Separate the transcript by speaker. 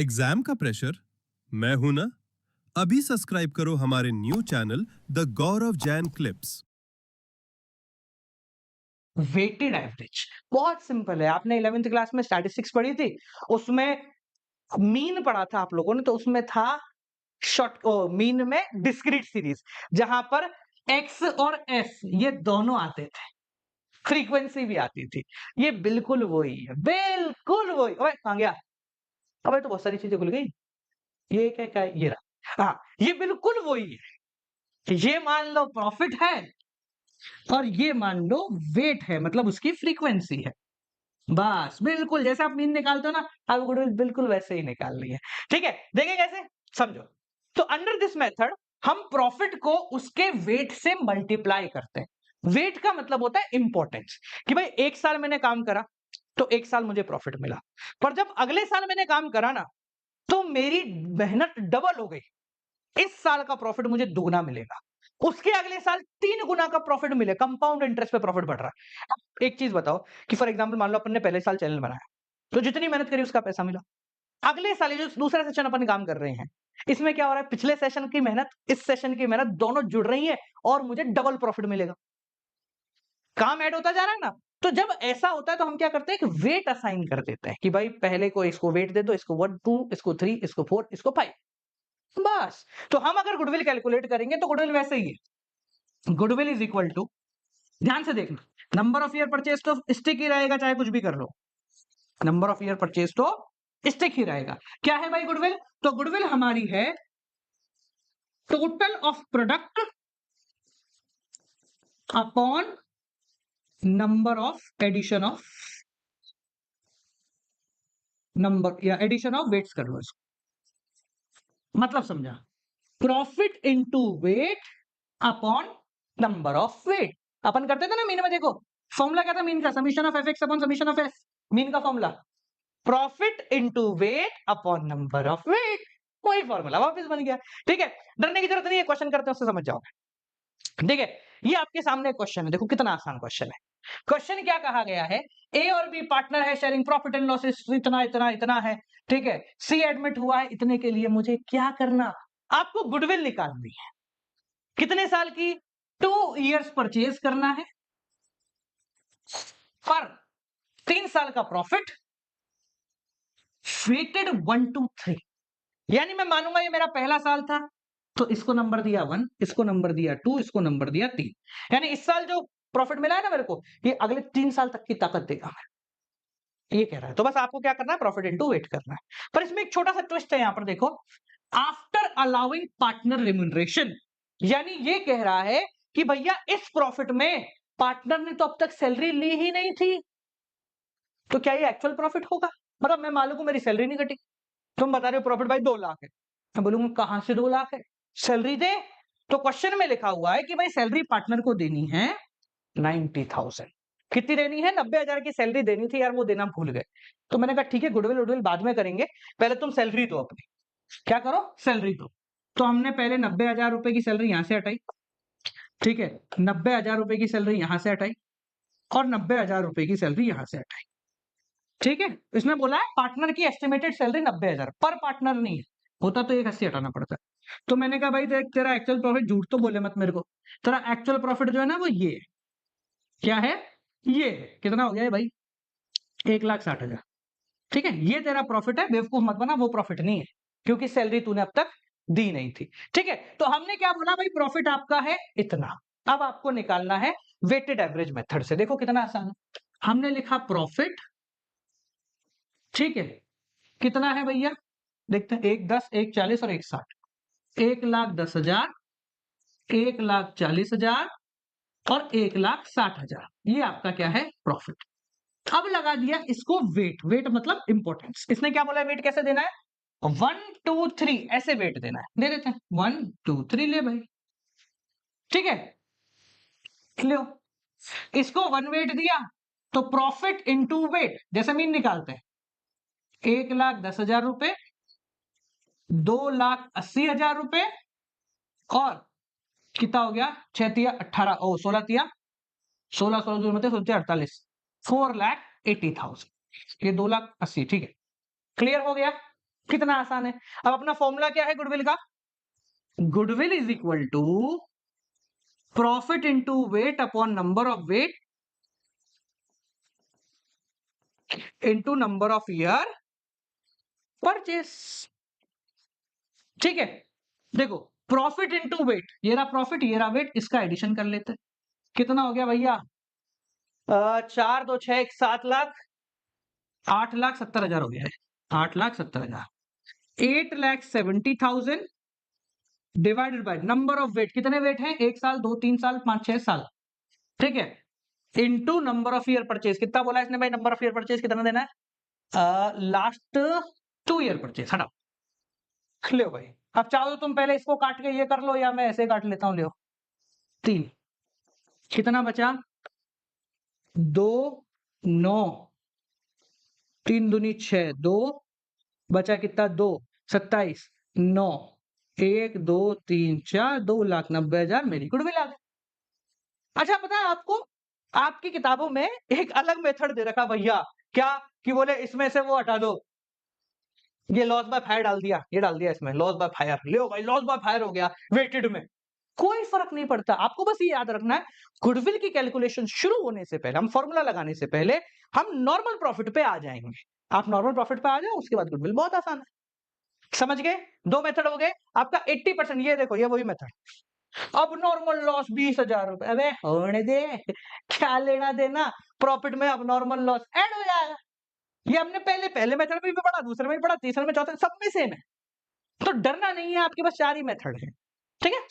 Speaker 1: Exam का pressure? मैं हूं ना। अभी सब्सक्राइब करो हमारे new channel the Gaurav Jain clips.
Speaker 2: Weighted average बहुत सिंपल है। आपने 11th क्लास में स्टैटिस्टिक्स पढ़ी थी, उसमें मीन पढ़ा था आप लोगों ने, तो उसमें था शॉर्ट मीन में डिस्क्रीट सीरीज, जहां पर एक्स और एफ ये दोनों आते थे, फ्रीक्वेंसी भी आती थी। ये बिल्कुल वही है, बिल्कुल वही। अबे कहां गया? अबे तो बहुत सारी चीजें खुल गई। ये क्या क्या है? ये रहा। हाँ, ये बिल्कुल वही है। ये मान लो प्रॉफिट है और ये मान लो वेट है, मतलब उसकी फ्रीक्वेंसी है। बस बिल्कुल जैसे आप मीन निकालते हो ना, आप गुडविल बिल्कुल वैसे ही निकालनी है। ठीक है, देखिए कैसे, समझो। तो अंडर दिस मेथड हम प्रॉफिट को उसके वेट से मल्टीप्लाई करते हैं। वेट का मतलब होता है इंपॉर्टेंस, कि भाई एक साल मैंने काम करा तो एक साल मुझे प्रॉफिट मिला, पर जब अगले साल मैंने काम करा ना, तो मेरी मेहनत डबल हो गई। इस साल का प्रॉफिट मुझे दुगना मिलेगा, उसके अगले साल 3 गुना का प्रॉफिट मिले, कंपाउंड इंटरेस्ट पे प्रॉफिट बढ़ रहा है। अब एक चीज बताओ कि फॉर एग्जांपल मान लो अपन ने पहले साल चैनल बनाया, तो जितनी मेहनत करी उसका पैसा मिला। अगले साल ये जो दूसरा सेशन अपन काम कर रहे हैं, इसमें क्या हो रहा है? पिछले सेशन की मेहनत, इस सेशन की मेहनत दोनों जुड़ रही है और मुझे डबल प्रॉफिट मिलेगा। काम ऐड होता जा रहा है ना। तो जब ऐसा होता है तो हम क्या करते हैं, एक वेट असाइन कर देते हैं कि भाई पहले को इसको वेट दे दो, इसको 1 2, इसको 3, इसको 4, इसको 5। बस। तो हम अगर गुडविल कैलकुलेट करेंगे तो गुडविल वैसे ही है। गुडविल इज इक्वल टू, ध्यान से देखना, नंबर ऑफ ईयर परचेज तो स्टिक ही रहेगा, चाहे कुछ भी कर लो। नंबर ऑफ ईयर परचेज तो स्टिक ही रहेगा। क्या है भाई गुडविल? तो गुडविल हमारी है total of product upon number of addition of number, या एडिशन ऑफ वेट्स कर लो इसको। मतलब समझा? Profit into weight upon number of weight. अपन करते थे ना मीन में, देखो फॉर्मूला क्या था मीन का? Summation of f x upon summation of f. Mean का formula profit into weight upon number of weight. वही फॉर्मूला वापस बन गया। ठीक है, डरने की जरूरत नहीं है, क्वेश्चन करते हैं उससे समझ जाओगे। ठीक है, ये आपके सामने क्वेश्चन है, देखो कितना आसान क्वेश्चन है। क्वेश्चन क्या कहा गया है? ए और बी पार्टनर है, शेयरिंग प्रॉफिट एंड लॉसेस इतना इतना इतना है। ठीक है, सी एडमिट हुआ है इतने के लिए, मुझे क्या करना? आपको गुडविल निकालनी है। कितने साल की? 2 इयर्स परचेज करना है, पर 3 साल का प्रॉफिट, वेटेड 1 2 3। यानी मैं मानूंगा ये मेरा पहला साल था, तो इसको नंबर दिया 1, इसको नंबर दिया 2, इसको नंबर दिया 3। यानी इस साल जो प्रॉफिट मिला है ना मेरे को, ये अगले 3 साल तक की ताकत देगा मैं, ये कह रहा है। तो बस आपको क्या करना है? प्रॉफिट इनटू वेट करना है। पर इसमें एक छोटा सा ट्विस्ट है, यहां पर देखो, आफ्टर अलाउइंग पार्टनर रिम्यूनरेशन। यानी ये कह रहा है कि भैया इस प्रॉफिट में पार्टनर ने तो अब तक सैलरी ली ही नहीं थी, तो क्या ये एक्चुअल प्रॉफिट होगा? मतलब मैं मालूम को मेरी सैलरी नहीं कटी, तुम बता रहे हो प्रॉफिट भाई 2 लाख है, मैं बोलूंगा कहां से 2 लाख है? सैलरी दे। तो क्वेश्चन में लिखा हुआ है कि भाई सैलरी पार्टनर को देनी है 90,000। कितनी देनी है? 90,000 की सैलरी देनी थी यार, वो देना भूल गए। तो मैंने कहा ठीक है, गुडविल वुडविल बाद में करेंगे, पहले तुम सैलरी दो अपनी। क्या करो? सैलरी दो। तो हमने पहले 90,000 रुपए की सैलरी यहां से हटाई। ठीक है, 90,000 रुपए की सैलरी यहां से हटाई और 90,000 रुपए की सैलरी यहां से हटाई। ठीक है, इसमें बोला है पार्टनर की एस्टिमेटेड सैलरी 90,000, पर पार्टनर नहीं है, होता तो 180 हटाना पड़ता है। तो मैंने कहा भाई देख, तेरा एक्चुअल प्रॉफिट, झूठ तो बोले मत मेरे को, तेरा एक्चुअल प्रॉफिट जो है ना वो ये है। क्या है? ये है। कितना हो गया है भाई? 1,60,000। ठीक है, ये तेरा प्रॉफिट है, बेवकूफ मत बना, वो प्रॉफिट नहीं है, क्योंकि सैलरी तूने अब तक दी नहीं थी। ठीक है, तो हमने क्या बोला भाई? प्रॉफिट आपका है इतना। अब आपको निकालना है वेटेड एवरेज मेथड से। देखो कितना आसान है। हमने लिखा प्रॉफिट, ठीक है, कितना है भैया? देखते हैं, 1,10, 1,40 और 1,60। 1,10,000, 1,40,000 और 1,60,000, ये आपका क्या है? प्रॉफिट। अब लगा दिया इसको वेट। वेट मतलब इंपॉर्टेंस। इसने क्या बोला? वेट कैसे देना है? 1 2 3 ऐसे वेट देना है। दे देते हैं 1 2 3, ले भाई। ठीक है, लो, इसको 1 वेट दिया, तो प्रॉफिट इंटू वेट जैसे मीन निकालते हैं, 1,10,000 रुपए, 2,80,000 रुपए, और कितना हो गया? 6 तिया 18, 16 तिया 16, 16 मतलब 48, 4,80,000। ये 2,80,000। ठीक है, क्लियर हो गया? कितना आसान है। अब अपना फॉर्मूला क्या है गुडविल का? Goodwill is equal to profit into weight upon number of weight into number of year purchase. ठीक है, देखो प्रॉफिट इनटू वेट, ये रहा प्रॉफिट, ये रहा वेट, इसका एडिशन कर लेते हैं। कितना हो गया भैया? 4 2 6 7 लाख, 8,70,000 हो गया है। 8,70,000, 8,70,000 divided by number of weight. कितने वेट हैं? 1 साल, 2 3 साल, 5 6 साल। ठीक है, into number of year purchase. कितना बोला इसने भाई? नंबर ऑफ ईयर परचेज कितना देना है? Last 2 year purchase. हटाओ, लो भाई। अब चाहो तो तुम पहले इसको काट के ये कर लो, या मैं ऐसे काट लेता हूं। लो 3, कितना बचा? 2 9, 3 दूनी 6, 2 बचा कितना? 2 27 9, 1 2 3 4, 2,90,000 मेरी गुडविल आ गई। अच्छा, पता है आपको, आपकी किताबों में एक अलग मेथड दे रखा भैया। क्या? कि बोले इसमें से वो हटा दो, ये लॉस बाय फायर डाल दिया, ये डाल दिया इसमें लॉस बाय फायर। लो भाई, लॉस बाय फायर हो गया वेटेड में। कोई फर्क नहीं पड़ता, आपको बस ये याद रखना है, गुडविल की कैलकुलेशन शुरू होने से पहले, हम फॉर्मूला लगाने से पहले हम नॉर्मल प्रॉफिट पे आ जाएंगे। आप नॉर्मल प्रॉफिट पे आ जाओ, उसके बाद गुडविल। बहुत आसान है, समझ गए? 2 मेथड हो गए आपका। 80%, ये देखो, ये वही मेथड। अब नॉर्मल लॉस 20,000 रुपए, अबे होने दे, क्या लेना देना? प्रॉफिट में अब नॉर्मल लॉस ऐड हो जाएगा। ये हमने पहले पहले मेथड में भी पढ़ा, दूसरे में भी पढ़ा, तीसरे में, चौथे, सब में सेम है। तो डरना नहीं है, आपके पास 4 ही मेथड है। ठीक है।